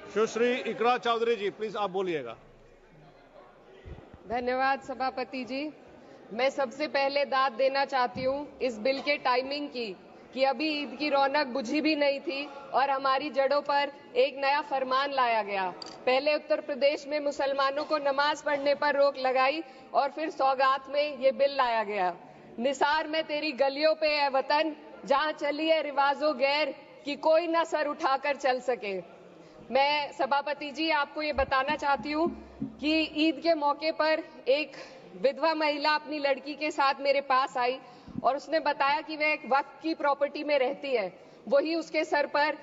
सुश्री इकरा चौधरी जी, please आप बोलिएगा। धन्यवाद सभापति जी। मैं सबसे पहले दाद देना चाहती हूँ इस बिल के टाइमिंग की कि अभी ईद की रौनक बुझी भी नहीं थी और हमारी जड़ों पर एक नया फरमान लाया गया। पहले उत्तर प्रदेश में मुसलमानों को नमाज पढ़ने पर रोक लगाई और फिर सौगात में ये बिल लाया गया। निसार में तेरी गलियों पे है वतन, जहाँ चली है रिवाजों गैर कि कोई ना सर उठाकर चल सके। मैं सभापति जी आपको ये बताना चाहती हूँ कि ईद के मौके पर एक विधवा महिला अपनी लड़की के साथ मेरे पास आई और उसने बताया कि वह एक वक्फ की प्रॉपर्टी में रहती है, वही उसके सर पर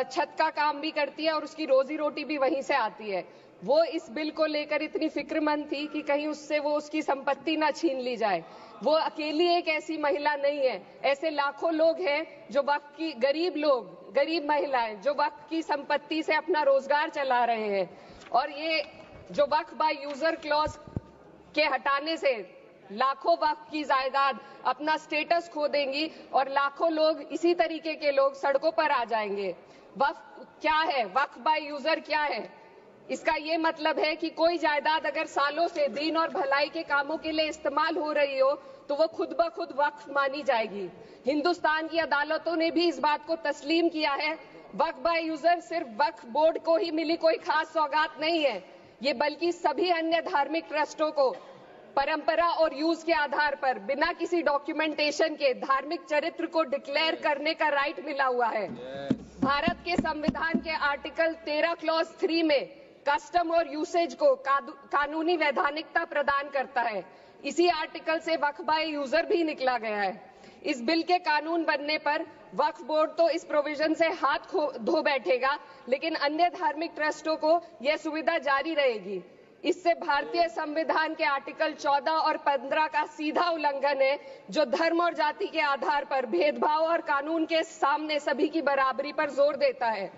छत का काम भी करती है और उसकी रोजी रोटी भी वहीं से आती है। वो इस बिल को लेकर इतनी फिक्रमंद थी कि कहीं उससे वो उसकी संपत्ति ना छीन ली जाए। वो अकेली एक ऐसी महिला नहीं है, ऐसे लाखों लोग हैं जो वक्फ की गरीब महिलाएं जो वक्फ की संपत्ति से अपना रोजगार चला रहे हैं। और ये जो वक्फ बाय यूजर क्लॉज के हटाने से लाखों वक्फ की जायदाद अपना स्टेटस खो देंगी और लाखों लोग इसी तरीके के लोग सड़कों पर आ जाएंगे। वक्फ क्या है, वक्फ बाय यूजर क्या है? इसका ये मतलब है कि कोई जायदाद अगर सालों से दीन और भलाई के कामों के लिए इस्तेमाल हो रही हो तो वो खुद ब खुद वक्फ मानी जाएगी। हिंदुस्तान की अदालतों ने भी इस बात को तस्लीम किया है। वक्फ बाय यूजर सिर्फ वक्फ बोर्ड को ही मिली कोई खास सौगात नहीं है, ये बल्कि सभी अन्य धार्मिक ट्रस्टों को परंपरा और यूज के आधार पर बिना किसी डॉक्यूमेंटेशन के धार्मिक चरित्र को डिक्लेयर करने का राइट मिला हुआ है। भारत के संविधान के आर्टिकल 13 क्लॉज 3 में कस्टम और यूसेज को कानूनी वैधानिकता प्रदान करता है। इसी आर्टिकल से वक्फ बाय यूजर भी निकला गया है। इस बिल के कानून बनने पर वक्फ बोर्ड तो इस प्रोविजन से हाथ धो बैठेगा, लेकिन अन्य धार्मिक ट्रस्टों को यह सुविधा जारी रहेगी। इससे भारतीय संविधान के आर्टिकल 14 और 15 का सीधा उल्लंघन है, जो धर्म और जाति के आधार पर भेदभाव और कानून के सामने सभी की बराबरी पर जोर देता है।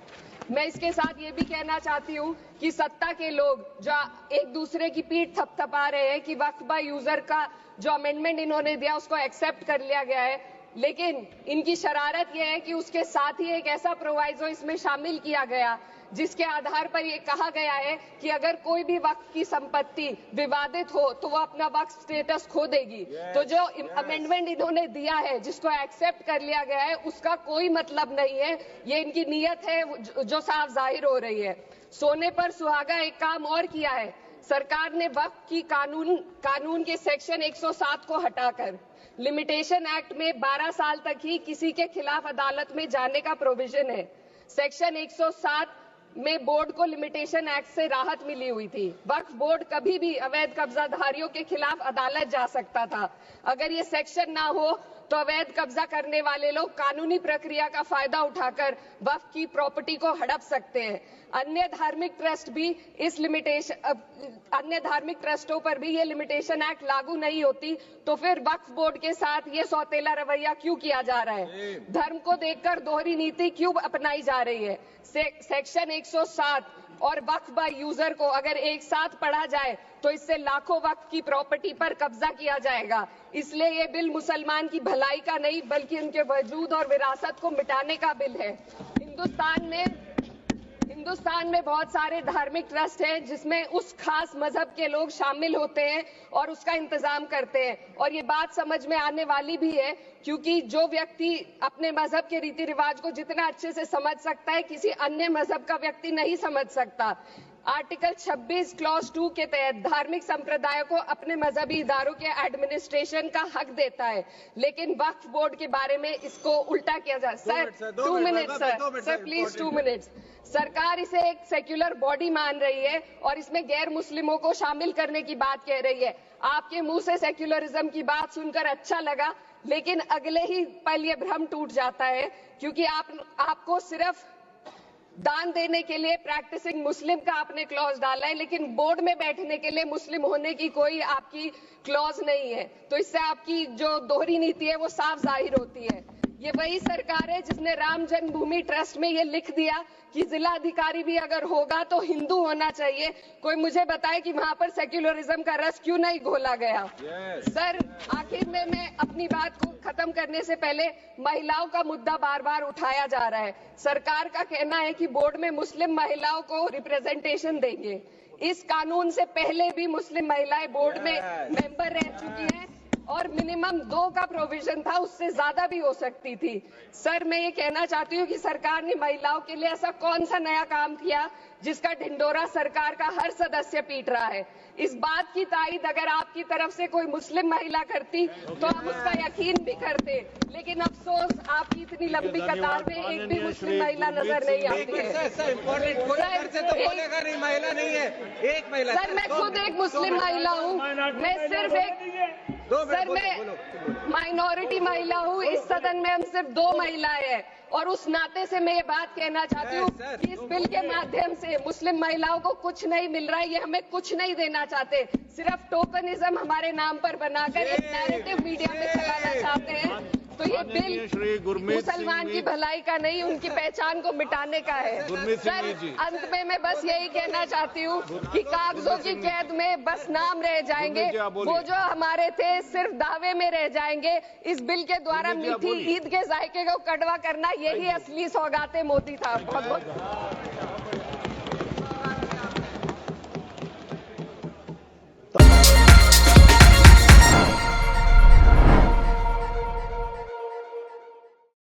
मैं इसके साथ ये भी कहना चाहती हूँ कि सत्ता के लोग जो एक दूसरे की पीठ थपथपा रहे हैं कि वक्फ बाय यूजर का जो अमेंडमेंट इन्होंने दिया उसको एक्सेप्ट कर लिया गया है, लेकिन इनकी शरारत यह है कि उसके साथ ही एक ऐसा प्रोवाइजो इसमें शामिल किया गया जिसके आधार पर यह कहा गया है कि अगर कोई भी वक्फ की संपत्ति विवादित हो तो वो अपना वक्फ स्टेटस खो देगी। तो जो अमेंडमेंट इन्होंने दिया है, जिसको एक्सेप्ट कर लिया गया है, उसका कोई मतलब नहीं है। ये इनकी नीयत है जो साफ जाहिर हो रही है। सोने पर सुहागा एक काम और किया है। सरकार ने वक्फ की कानून के सेक्शन 107 को हटाकर लिमिटेशन एक्ट में 12 साल तक ही किसी के खिलाफ अदालत में जाने का प्रोविजन है। सेक्शन 107 में बोर्ड को लिमिटेशन एक्ट से राहत मिली हुई थी। वक्फ बोर्ड कभी भी अवैध कब्जाधारियों के खिलाफ अदालत जा सकता था। अगर ये सेक्शन ना हो तो अवैध कब्जा करने वाले लोग कानूनी प्रक्रिया का फायदा उठाकर वक्फ की प्रॉपर्टी को हड़प सकते हैं। अन्य धार्मिक ट्रस्टों पर भी ये लिमिटेशन एक्ट लागू नहीं होती, तो फिर वक्फ बोर्ड के साथ ये सौतेला रवैया क्यों किया जा रहा है? धर्म को देखकर दोहरी नीति क्यों अपनाई जा रही है? सेक्शन 107 और वक्फ बाय यूजर को अगर एक साथ पढ़ा जाए तो इससे लाखों वक्फ की प्रॉपर्टी पर कब्जा किया जाएगा। इसलिए ये बिल मुसलमान की भलाई का नहीं बल्कि उनके वजूद और विरासत को मिटाने का बिल है। हिंदुस्तान में बहुत सारे धार्मिक ट्रस्ट हैं जिसमें उस खास मजहब के लोग शामिल होते हैं और उसका इंतजाम करते हैं। और ये बात समझ में आने वाली भी है, क्योंकि जो व्यक्ति अपने मजहब के रीति रिवाज को जितना अच्छे से समझ सकता है, किसी अन्य मजहब का व्यक्ति नहीं समझ सकता। आर्टिकल 26 क्लॉज 2 के तहत धार्मिक संप्रदायों को अपने मजहबी इदारों के एडमिनिस्ट्रेशन का हक देता है, लेकिन वक्फ बोर्ड के बारे में इसको उल्टा किया जा रहा है। Sir 2 minute sir please 2 minutes. सरकार इसे एक सेक्युलर बॉडी मान रही है और इसमें गैर मुस्लिमों को शामिल करने की बात कह रही है। आपके मुंह से सेक्युलरिज्म की बात सुनकर अच्छा लगा, लेकिन अगले ही पल ये भ्रम टूट जाता है, क्योंकि आपको सिर्फ दान देने के लिए प्रैक्टिसिंग मुस्लिम का आपने क्लॉज डाला है, लेकिन बोर्ड में बैठने के लिए मुस्लिम होने की कोई आपकी क्लॉज नहीं है। तो इससे आपकी जो दोहरी नीति है वो साफ जाहिर होती है। ये वही सरकार है जिसने राम जन्मभूमि ट्रस्ट में ये लिख दिया कि जिला अधिकारी भी अगर होगा तो हिंदू होना चाहिए। कोई मुझे बताए कि वहां पर सेक्युलरिज्म का रस क्यों नहीं घोला गया? सर आखिर में मैं अपनी बात को खत्म करने से पहले महिलाओं का मुद्दा बार बार उठाया जा रहा है। सरकार का कहना है कि बोर्ड में मुस्लिम महिलाओं को रिप्रेजेंटेशन देंगे। इस कानून से पहले भी मुस्लिम महिलाएं बोर्ड में मेंबर रह चुकी हैं और मिनिमम 2 का प्रोविजन था, उससे ज्यादा भी हो सकती थी। सर, मैं ये कहना चाहती हूँ कि सरकार ने महिलाओं के लिए ऐसा कौन सा नया काम किया जिसका ढिंडोरा सरकार का हर सदस्य पीट रहा है। इस बात की तायीद अगर आपकी तरफ से कोई मुस्लिम महिला करती तो हम उसका यकीन भी करते, लेकिन अफसोस आपकी इतनी लंबी कतार में एक भी मुस्लिम महिला नजर नहीं आती है। सर, मैं खुद एक मुस्लिम महिला हूँ, मैं सिर्फ एक सर मैं माइनॉरिटी महिला हूँ। इस सदन में हम सिर्फ 2 महिलाएं हैं और उस नाते से मैं ये बात कहना चाहती हूँ कि इस बिल के माध्यम से मुस्लिम महिलाओं को कुछ नहीं मिल रहा है। ये हमें कुछ नहीं देना चाहते, सिर्फ टोकनिज्म हमारे नाम पर बनाकर एक नैरेटिव मीडिया में चलाना चाहते हैं। तो ये बिल मुसलमान की भलाई का नहीं, उनकी पहचान को मिटाने का है। सर, अंत में मैं बस यही कहना चाहती हूँ कि कागजों की कैद में बस नाम रह जाएंगे, वो जो हमारे थे सिर्फ दावे में रह जाएंगे। इस बिल के द्वारा मीठी ईद के जायके को कड़वा करना, यही असली सौगाते मोदी था। बहुत बहुत